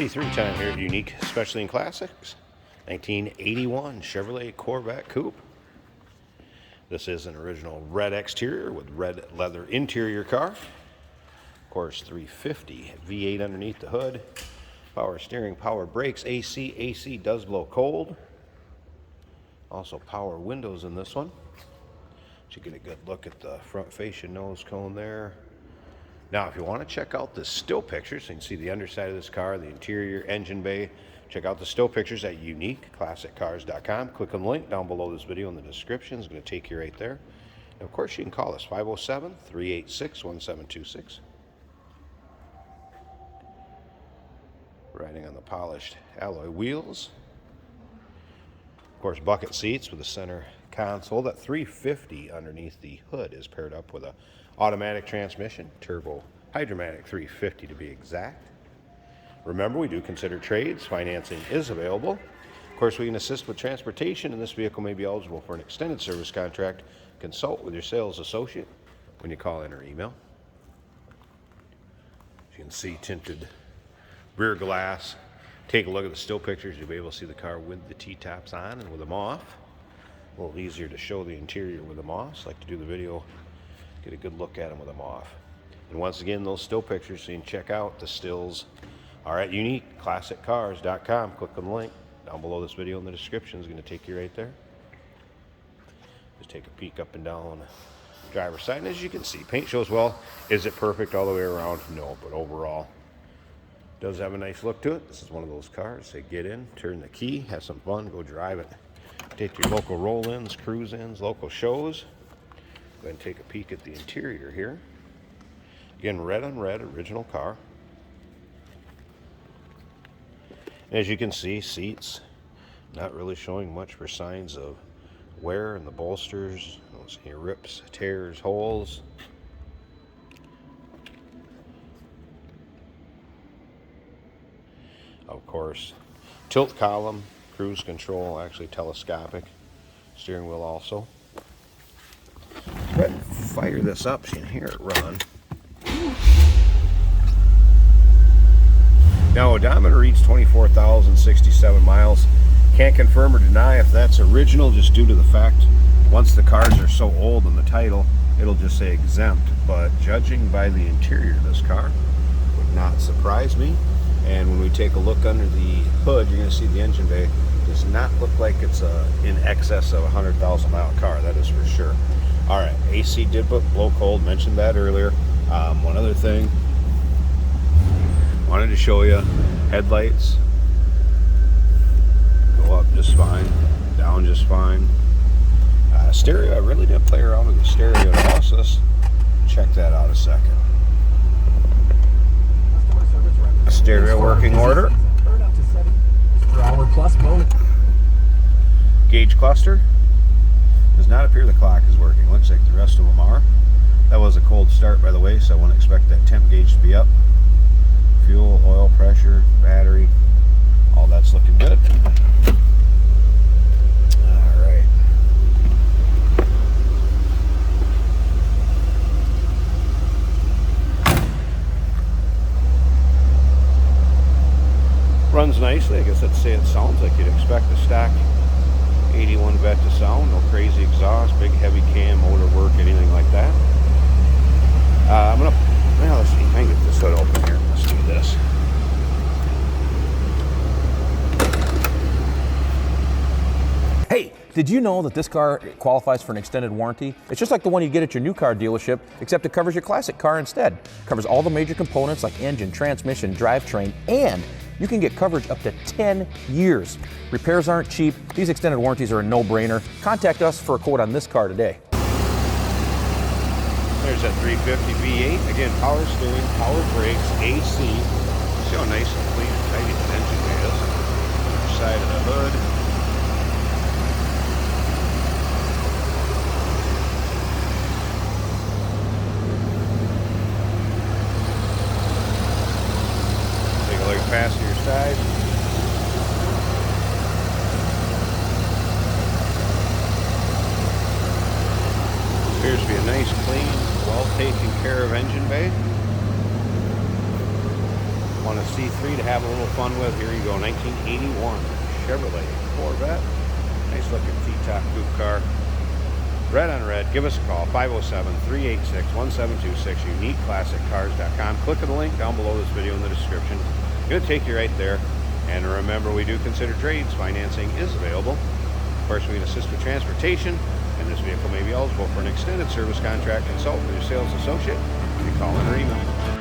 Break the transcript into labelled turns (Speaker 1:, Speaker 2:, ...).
Speaker 1: C3 time here at Unique Specialty and Classics. 1981 Chevrolet Corvette Coupe. This is an original red exterior with red leather interior car. Of course, 350 V8 underneath the hood. Power steering, power brakes, AC. AC does blow cold. Also power windows in this one. So you get a good look at the front fascia nose cone there. Now, if you want to check out the still pictures, so you can see the underside of this car, the interior, engine bay, check out the still pictures at uniqueclassiccars.com. Click on the link down below this video in the description. It's going to take you right there. And of course, you can call us 507-386-1726. Riding on the polished alloy wheels. Of course, bucket seats with the center console. That 350 underneath the hood is paired up with a automatic transmission, turbo hydromatic 350 to be exact. Remember, we do consider trades. Financing is available. Of course, we can assist with transportation, and this vehicle may be eligible for an extended service contract. Consult with your sales associate when you call in or email. As you can see, tinted rear glass. Take a look at the still pictures. You'll be able to see the car with the T-tops on and with them off. A little easier to show the interior with them off. So I like to do the video, get a good look at them with them off. And once again, those still pictures, so you can check out the stills, are at uniqueclassiccars.com. Click on the link down below this video in the description. Is going to take you right there. Just take a peek up and down the driver's side. And as you can see, paint shows well. Is it perfect all the way around? No, but overall, does have a nice look to it. This is one of those cars. Say get in, turn the key, have some fun, go drive it. Take your local roll-ins, cruise-ins, local shows. Go ahead and take a peek at the interior here. Again, red on red, original car. As you can see, seats not really showing much for signs of wear in the bolsters. I don't see any rips, tears, holes. Of course, tilt column, cruise control, actually telescopic, steering wheel also. Go ahead and fire this up so you can hear it run. Now, odometer reads 24,067 miles. Can't confirm or deny if that's original, just due to the fact once the cars are so old in the title, it'll just say exempt. But judging by the interior of this car, would not surprise me. And when we take a look under the hood, you're going to see the engine bay does not look like it's in excess of a 100,000 mile car. That is for sure. All right, AC did blow cold. Mentioned that earlier. One other thing, wanted to show you headlights go up just fine, down just fine. Stereo, I really didn't play around with the stereo analysis. Check that out a second. Stereo working order. Gauge cluster. Does not appear the clock is working. Looks like the rest of them are. That was a cold start, by the way, so I wouldn't expect that temp gauge to be up. Fuel, oil pressure, battery, all that's looking good. All right. Runs nicely. I guess I'd say it sounds like you'd expect a stock 81 Vette to sound. No crazy exhaust, big heavy cam, motor work, anything like that. Let's see if I can get this hood open here. Let's do this.
Speaker 2: Hey, did you know that this car qualifies for an extended warranty? It's just like the one you get at your new car dealership, except it covers your classic car instead. It covers all the major components like engine, transmission, drivetrain, and you can get coverage up to 10 years. Repairs aren't cheap. These extended warranties are a no-brainer. Contact us for a quote on this car today.
Speaker 1: There's that 350 V8. Again, power steering, power brakes, AC. See how nice and clean and tidy the engine bay is. Other side of the hood. Take a look at passenger side. Appears to be a nice, clean, well taken care of engine bay. Want a C3 to have a little fun with? Here you go, 1981 Chevrolet Corvette. Nice looking T-top coupe car. Red on red. Give us a call, 507-386-1726, uniqueclassiccars.com. Click on the link down below this video in the description. It's going to take you right there. And remember, we do consider trades. Financing is available. Of course, we can assist with transportation, and this vehicle may be eligible for an extended service contract. Consult with your sales associate. You can call in or email.